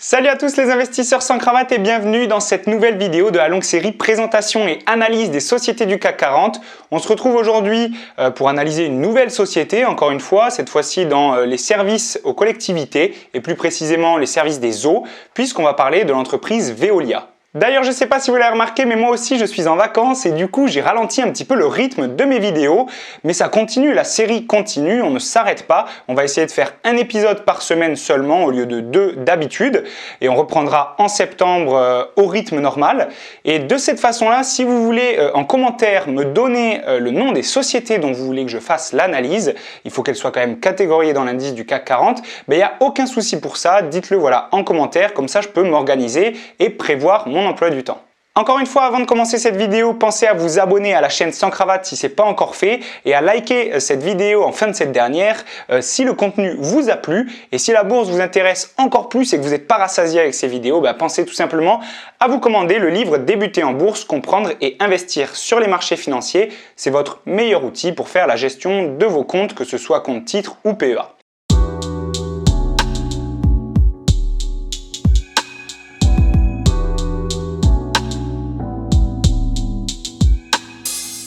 Salut à tous les investisseurs sans cravate et bienvenue dans cette nouvelle vidéo de la longue série présentation et analyse des sociétés du CAC 40. On se retrouve aujourd'hui pour analyser une nouvelle société, encore une fois, cette fois-ci dans les services aux collectivités et plus précisément les services des eaux, puisqu'on va parler de l'entreprise Veolia. D'ailleurs, je ne sais pas si vous l'avez remarqué, mais moi aussi je suis en vacances et du coup j'ai ralenti un petit peu le rythme de mes vidéos. Mais ça continue, la série continue, on ne s'arrête pas. On va essayer de faire un épisode par semaine seulement au lieu de 2 d'habitude. Et on reprendra en septembre au rythme normal. Et de cette façon-là, si vous voulez en commentaire me donner le nom des sociétés dont vous voulez que je fasse l'analyse, il faut qu'elles soient quand même catégoriées dans l'indice du CAC 40, mais il n'y a aucun souci pour ça. Dites-le voilà en commentaire, comme ça je peux m'organiser et prévoir mon emploi du temps. Encore une fois, avant de commencer cette vidéo, pensez à vous abonner à la chaîne Sans Cravate si ce n'est pas encore fait et à liker cette vidéo en fin de cette dernière si le contenu vous a plu. Et si la bourse vous intéresse encore plus et que vous n'êtes pas rassasié avec ces vidéos, pensez tout simplement à vous commander le livre Débuter en bourse, comprendre et investir sur les marchés financiers. C'est votre meilleur outil pour faire la gestion de vos comptes, que ce soit compte titre ou PEA.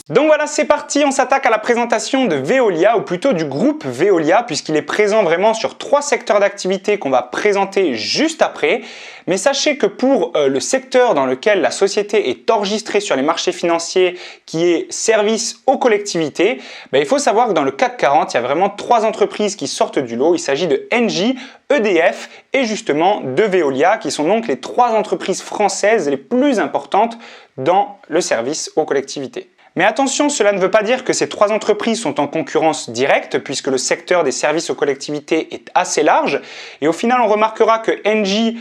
Donc voilà, c'est parti, on s'attaque à la présentation de Veolia, ou plutôt du groupe Veolia, puisqu'il est présent vraiment sur 3 secteurs d'activité qu'on va présenter juste après. Mais sachez que pour le secteur dans lequel la société est enregistrée sur les marchés financiers, qui est service aux collectivités, il faut savoir que dans le CAC 40, il y a vraiment 3 entreprises qui sortent du lot. Il s'agit de Engie, EDF et justement de Veolia, qui sont donc les 3 entreprises françaises les plus importantes dans le service aux collectivités. Mais attention, cela ne veut pas dire que ces 3 entreprises sont en concurrence directe, puisque le secteur des services aux collectivités est assez large. Et au final, on remarquera que Engie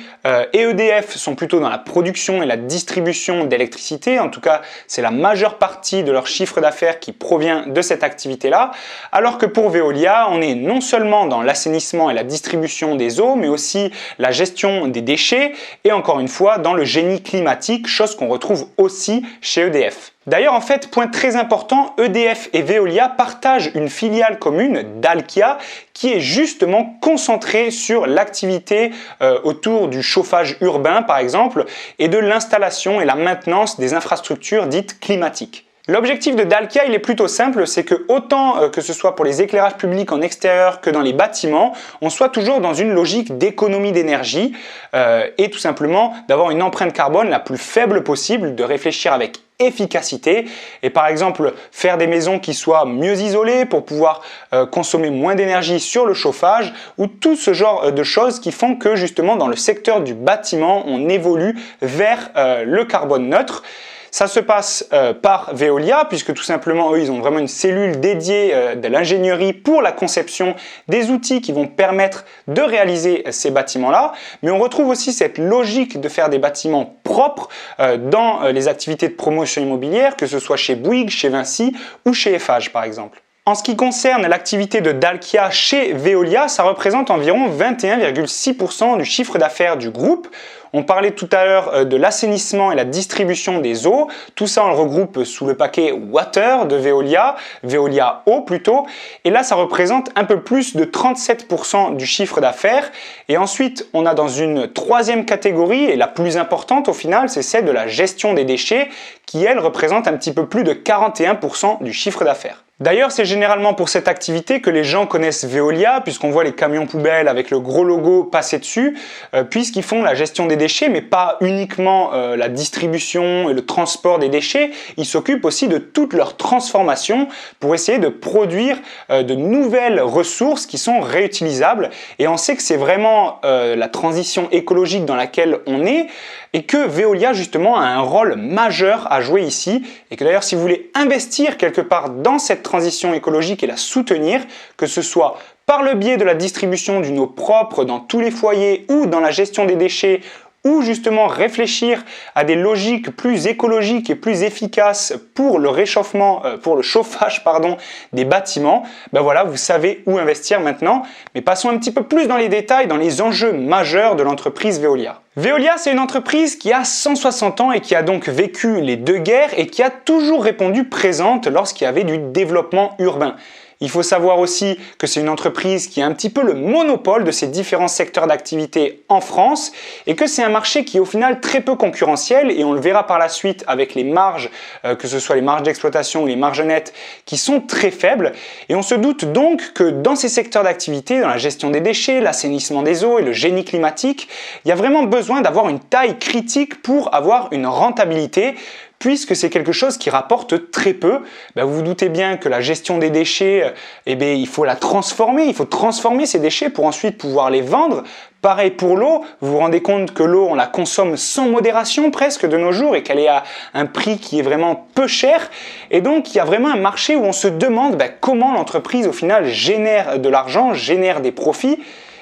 et EDF sont plutôt dans la production et la distribution d'électricité. En tout cas, c'est la majeure partie de leur chiffre d'affaires qui provient de cette activité-là. Alors que pour Veolia, on est non seulement dans l'assainissement et la distribution des eaux, mais aussi la gestion des déchets et encore une fois dans le génie climatique, chose qu'on retrouve aussi chez EDF. D'ailleurs, en fait, point très important, EDF et Veolia partagent une filiale commune, Dalkia, qui est justement concentrée sur l'activité autour du chauffage urbain, par exemple, et de l'installation et la maintenance des infrastructures dites climatiques. L'objectif de Dalkia, il est plutôt simple, c'est que autant que ce soit pour les éclairages publics en extérieur que dans les bâtiments, on soit toujours dans une logique d'économie d'énergie et tout simplement d'avoir une empreinte carbone la plus faible possible, de réfléchir avec efficacité et par exemple faire des maisons qui soient mieux isolées pour pouvoir consommer moins d'énergie sur le chauffage ou tout ce genre de choses qui font que justement dans le secteur du bâtiment, on évolue vers le carbone neutre. Ça se passe par Veolia, puisque tout simplement, eux, ils ont vraiment une cellule dédiée de l'ingénierie pour la conception des outils qui vont permettre de réaliser ces bâtiments-là. Mais on retrouve aussi cette logique de faire des bâtiments propres dans les activités de promotion immobilière, que ce soit chez Bouygues, chez Vinci ou chez Eiffage, par exemple. En ce qui concerne l'activité de Dalkia chez Veolia, ça représente environ 21,6% du chiffre d'affaires du groupe. On parlait tout à l'heure de l'assainissement et la distribution des eaux. Tout ça, on le regroupe sous le paquet Water de Veolia, Veolia Eau plutôt. Et là, ça représente un peu plus de 37% du chiffre d'affaires. Et ensuite, on a dans une 3e catégorie, et la plus importante au final, c'est celle de la gestion des déchets, qui elle représente un petit peu plus de 41% du chiffre d'affaires. D'ailleurs, c'est généralement pour cette activité que les gens connaissent Veolia, puisqu'on voit les camions poubelles avec le gros logo passé dessus, puisqu'ils font la gestion des déchets, mais pas uniquement la distribution et le transport des déchets. Ils s'occupent aussi de toute leur transformation pour essayer de produire de nouvelles ressources qui sont réutilisables. Et on sait que c'est vraiment la transition écologique dans laquelle on est, et que Veolia justement a un rôle majeur à jouer ici, et que d'ailleurs si vous voulez investir quelque part dans cette transition écologique et la soutenir, que ce soit par le biais de la distribution d'une eau propre dans tous les foyers ou dans la gestion des déchets, ou justement réfléchir à des logiques plus écologiques et plus efficaces pour le réchauffement, pour le chauffage des bâtiments, voilà, vous savez où investir maintenant. Mais passons un petit peu plus dans les détails, dans les enjeux majeurs de l'entreprise Veolia. Veolia, c'est une entreprise qui a 160 ans et qui a donc vécu les 2 guerres et qui a toujours répondu présente lorsqu'il y avait du développement urbain. Il faut savoir aussi que c'est une entreprise qui a un petit peu le monopole de ces différents secteurs d'activité en France et que c'est un marché qui est au final très peu concurrentiel et on le verra par la suite avec les marges, que ce soit les marges d'exploitation ou les marges nettes qui sont très faibles. Et on se doute donc que dans ces secteurs d'activité, dans la gestion des déchets, l'assainissement des eaux et le génie climatique, il y a vraiment besoin d'avoir une taille critique pour avoir une rentabilité, puisque c'est quelque chose qui rapporte très peu. Vous vous doutez bien que la gestion des déchets, il faut la transformer, il faut transformer ces déchets pour ensuite pouvoir les vendre. Pareil pour l'eau, vous vous rendez compte que l'eau, on la consomme sans modération presque de nos jours et qu'elle est à un prix qui est vraiment peu cher. Et donc, il y a vraiment un marché où on se demande comment l'entreprise, au final, génère de l'argent, génère des profits.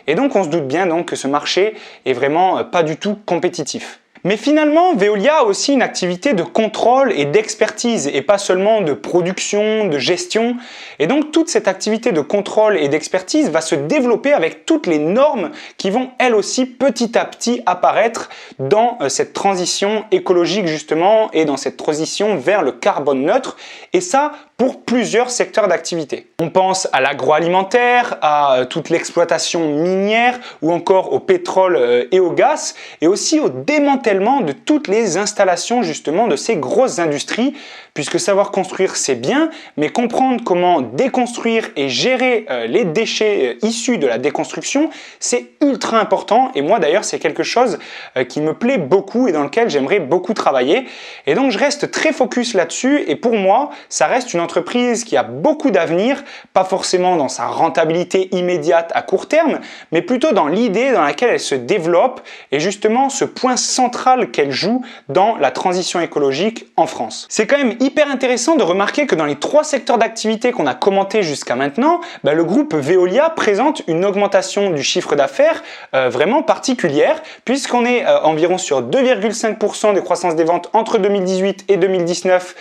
Et donc, on se doute bien donc, que ce marché est vraiment pas du tout compétitif. Mais finalement, Veolia a aussi une activité de contrôle et d'expertise et pas seulement de production, de gestion. Et donc toute cette activité de contrôle et d'expertise va se développer avec toutes les normes qui vont elles aussi petit à petit apparaître dans cette transition écologique justement et dans cette transition vers le carbone neutre. Et ça, pour plusieurs secteurs d'activité. On pense à l'agroalimentaire, à toute l'exploitation minière ou encore au pétrole et au gaz et aussi au démantèlement de toutes les installations justement de ces grosses industries, puisque savoir construire c'est bien, mais comprendre comment déconstruire et gérer les déchets issus de la déconstruction, c'est ultra important et moi d'ailleurs c'est quelque chose qui me plaît beaucoup et dans lequel j'aimerais beaucoup travailler et donc je reste très focus là-dessus et pour moi ça reste une entreprise qui a beaucoup d'avenir, pas forcément dans sa rentabilité immédiate à court terme, mais plutôt dans l'idée dans laquelle elle se développe et justement ce point central qu'elle joue dans la transition écologique en France. C'est quand même hyper intéressant de remarquer que dans les trois secteurs d'activité qu'on a commentés jusqu'à maintenant, le groupe Veolia présente une augmentation du chiffre d'affaires vraiment particulière puisqu'on est environ sur 2,5% de croissance des ventes entre 2018 et 2019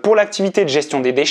pour l'activité de gestion des déchets,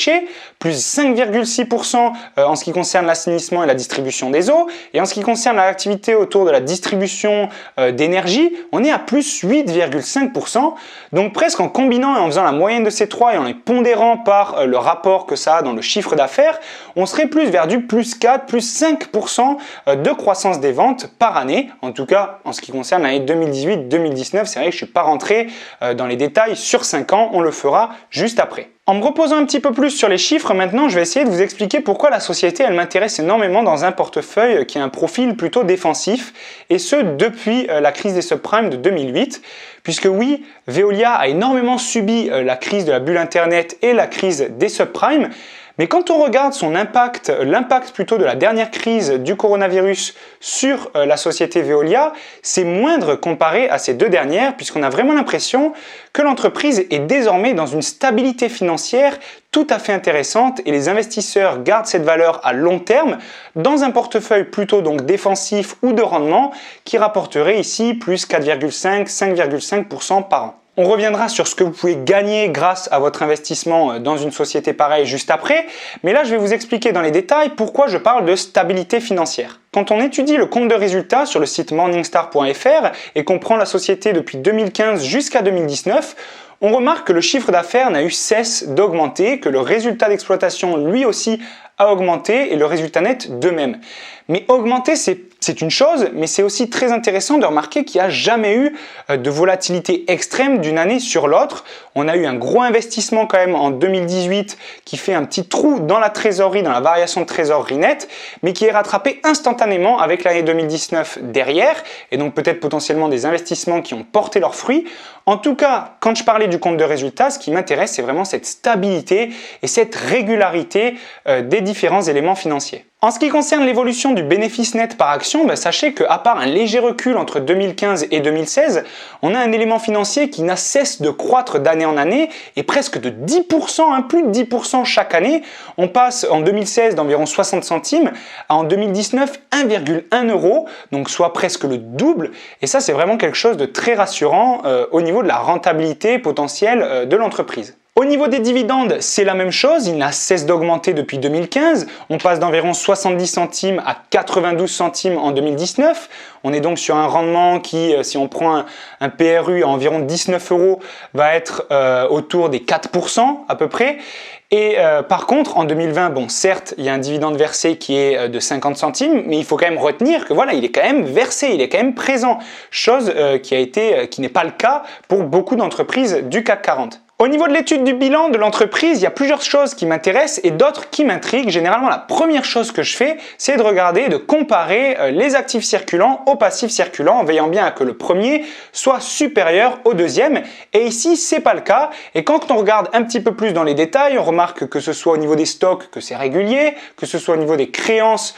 plus 5,6% en ce qui concerne l'assainissement et la distribution des eaux et en ce qui concerne l'activité autour de la distribution d'énergie, on est à plus 8,5%. Donc presque en combinant et en faisant la moyenne de ces trois et en les pondérant par le rapport que ça a dans le chiffre d'affaires, on serait plus vers du plus 4, plus 5% de croissance des ventes par année. En tout cas, en ce qui concerne l'année 2018-2019, c'est vrai que je ne suis pas rentré dans les détails sur 5 ans, on le fera juste après. En me reposant un petit peu plus sur les chiffres, maintenant je vais essayer de vous expliquer pourquoi la société elle m'intéresse énormément dans un portefeuille qui a un profil plutôt défensif, et ce depuis la crise des subprimes de 2008. Puisque oui, Veolia a énormément subi la crise de la bulle Internet et la crise des subprimes, mais quand on regarde son impact, l'impact plutôt de la dernière crise du coronavirus sur la société Veolia, c'est moindre comparé à ces deux dernières, puisqu'on a vraiment l'impression que l'entreprise est désormais dans une stabilité financière tout à fait intéressante et les investisseurs gardent cette valeur à long terme dans un portefeuille plutôt donc défensif ou de rendement qui rapporterait ici plus 4,5, 5,5% par an. On reviendra sur ce que vous pouvez gagner grâce à votre investissement dans une société pareille juste après, mais là je vais vous expliquer dans les détails pourquoi je parle de stabilité financière. Quand on étudie le compte de résultats sur le site morningstar.fr et qu'on prend la société depuis 2015 jusqu'à 2019, on remarque que le chiffre d'affaires n'a eu cesse d'augmenter, que le résultat d'exploitation lui aussi a augmenté et le résultat net de même. Mais augmenter, c'est une chose, mais c'est aussi très intéressant de remarquer qu'il n'y a jamais eu de volatilité extrême d'une année sur l'autre. On a eu un gros investissement quand même en 2018 qui fait un petit trou dans la trésorerie, dans la variation de trésorerie nette, mais qui est rattrapé instantanément avec l'année 2019 derrière, et donc peut-être potentiellement des investissements qui ont porté leurs fruits. En tout cas, quand je parlais du compte de résultats, ce qui m'intéresse, c'est vraiment cette stabilité et cette régularité des différents éléments financiers. En ce qui concerne l'évolution du bénéfice net par action, sachez qu'à part un léger recul entre 2015 et 2016, on a un élément financier qui n'a cesse de croître d'année en année et presque de 10%, plus de 10% chaque année. On passe en 2016 d'environ 60 centimes à en 2019 1,1 euro, donc soit presque le double. Et ça, c'est vraiment quelque chose de très rassurant au niveau de la rentabilité potentielle de l'entreprise. Au niveau des dividendes, c'est la même chose, il n'a cesse d'augmenter depuis 2015. On passe d'environ 70 centimes à 92 centimes en 2019. On est donc sur un rendement qui, si on prend un PRU à environ 19 €, va être autour des 4% à peu près. Et par contre, en 2020, bon, certes, il y a un dividende versé qui est de 50 centimes, mais il faut quand même retenir que voilà, il est quand même versé, il est quand même présent, chose qui n'est pas le cas pour beaucoup d'entreprises du CAC 40. Au niveau de l'étude du bilan de l'entreprise, il y a plusieurs choses qui m'intéressent et d'autres qui m'intriguent. Généralement, la première chose que je fais, c'est de regarder, de comparer les actifs circulants aux passifs circulants, en veillant bien à que le premier soit supérieur au deuxième. Et ici, c'est pas le cas. Et quand on regarde un petit peu plus dans les détails, on remarque que ce soit au niveau des stocks, que c'est régulier, que ce soit au niveau des créances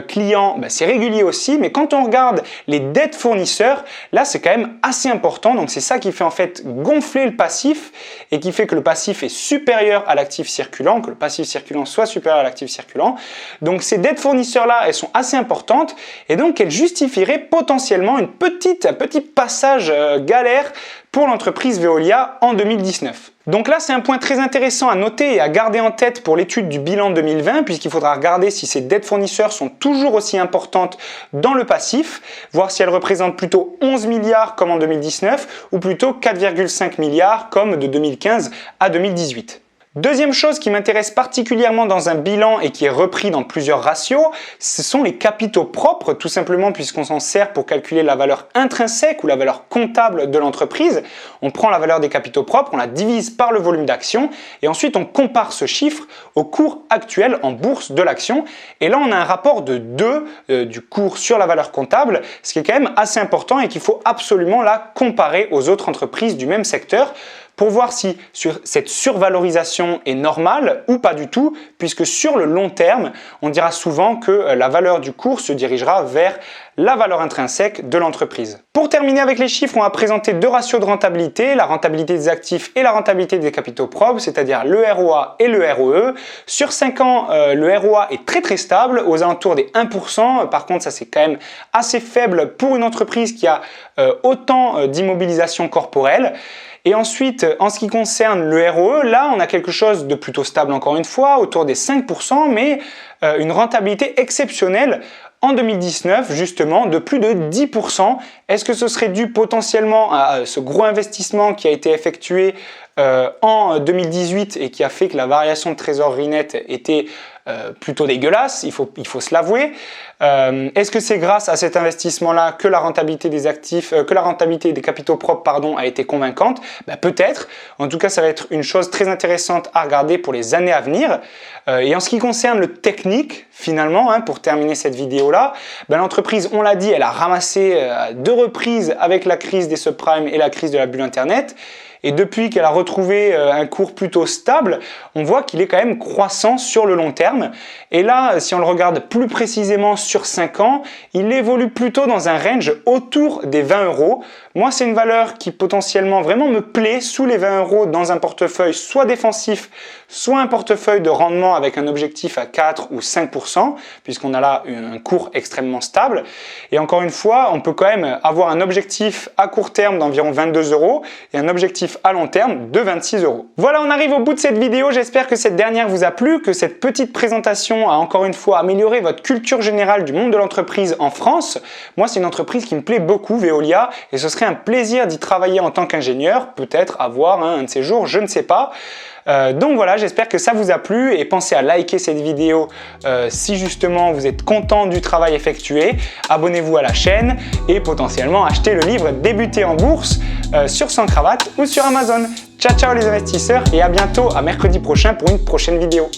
clients, c'est régulier aussi. Mais quand on regarde les dettes fournisseurs, là, c'est quand même assez important. Donc, c'est ça qui fait en fait gonfler le passif et qui fait que le passif est supérieur à l'actif circulant, que le passif circulant soit supérieur à l'actif circulant. Donc ces dettes fournisseurs-là, elles sont assez importantes et donc elles justifieraient potentiellement un petit passage galère pour l'entreprise Veolia en 2019. Donc là, c'est un point très intéressant à noter et à garder en tête pour l'étude du bilan 2020, puisqu'il faudra regarder si ces dettes fournisseurs sont toujours aussi importantes dans le passif, voir si elles représentent plutôt 11 milliards comme en 2019 ou plutôt 4,5 milliards comme de 2015 à 2018. Deuxième chose qui m'intéresse particulièrement dans un bilan et qui est repris dans plusieurs ratios, ce sont les capitaux propres, tout simplement puisqu'on s'en sert pour calculer la valeur intrinsèque ou la valeur comptable de l'entreprise. On prend la valeur des capitaux propres, on la divise par le volume d'action et ensuite on compare ce chiffre au cours actuel en bourse de l'action. Et là, on a un rapport de 2 du cours sur la valeur comptable, ce qui est quand même assez important et qu'il faut absolument la comparer aux autres entreprises du même secteur pour voir si cette survalorisation est normale ou pas du tout, puisque sur le long terme, on dira souvent que la valeur du cours se dirigera vers la valeur intrinsèque de l'entreprise. Pour terminer avec les chiffres, on va présenter deux ratios de rentabilité, la rentabilité des actifs et la rentabilité des capitaux propres, c'est-à-dire le ROA et le ROE. Sur 5 ans, le ROA est très stable, aux alentours des 1%. Par contre, ça c'est quand même assez faible pour une entreprise qui a autant d'immobilisation corporelle. Et ensuite, en ce qui concerne le ROE, là, on a quelque chose de plutôt stable encore une fois, autour des 5%, mais une rentabilité exceptionnelle en 2019, justement, de plus de 10%. Est-ce que ce serait dû potentiellement à ce gros investissement qui a été effectué en 2018 et qui a fait que la variation de trésorerie nette était plutôt dégueulasse, il faut se l'avouer. Est-ce que c'est grâce à cet investissement-là que la rentabilité des actifs, que la rentabilité des capitaux propres, pardon, a été convaincante? Peut-être. En tout cas, ça va être une chose très intéressante à regarder pour les années à venir. Et en ce qui concerne le technique, finalement, pour terminer cette vidéo-là, l'entreprise, on l'a dit, elle a ramassé à 2 reprises avec la crise des subprimes et la crise de la bulle Internet. Et depuis qu'elle a retrouvé un cours plutôt stable, on voit qu'il est quand même croissant sur le long terme. Et là, si on le regarde plus précisément sur 5 ans, il évolue plutôt dans un range autour des 20 €. Moi, c'est une valeur qui potentiellement vraiment me plaît sous les 20 € dans un portefeuille soit défensif, soit un portefeuille de rendement avec un objectif à 4 ou 5%, puisqu'on a là un cours extrêmement stable. Et encore une fois, on peut quand même avoir un objectif à court terme d'environ 22 € et un objectif à long terme de 26 €. Voilà, on arrive au bout de cette vidéo. J'espère que cette dernière vous a plu, que cette petite présentation a encore une fois amélioré votre culture générale du monde de l'entreprise en France. Moi, c'est une entreprise qui me plaît beaucoup, Veolia, et ce serait un plaisir d'y travailler en tant qu'ingénieur, peut-être à voir un de ces jours, je ne sais pas. Donc voilà, j'espère que ça vous a plu et pensez à liker cette vidéo si justement vous êtes content du travail effectué. Abonnez-vous à la chaîne et potentiellement achetez le livre Débuter en bourse sur Sans Cravate ou sur Amazon. Ciao ciao les investisseurs et à bientôt, à mercredi prochain pour une prochaine vidéo.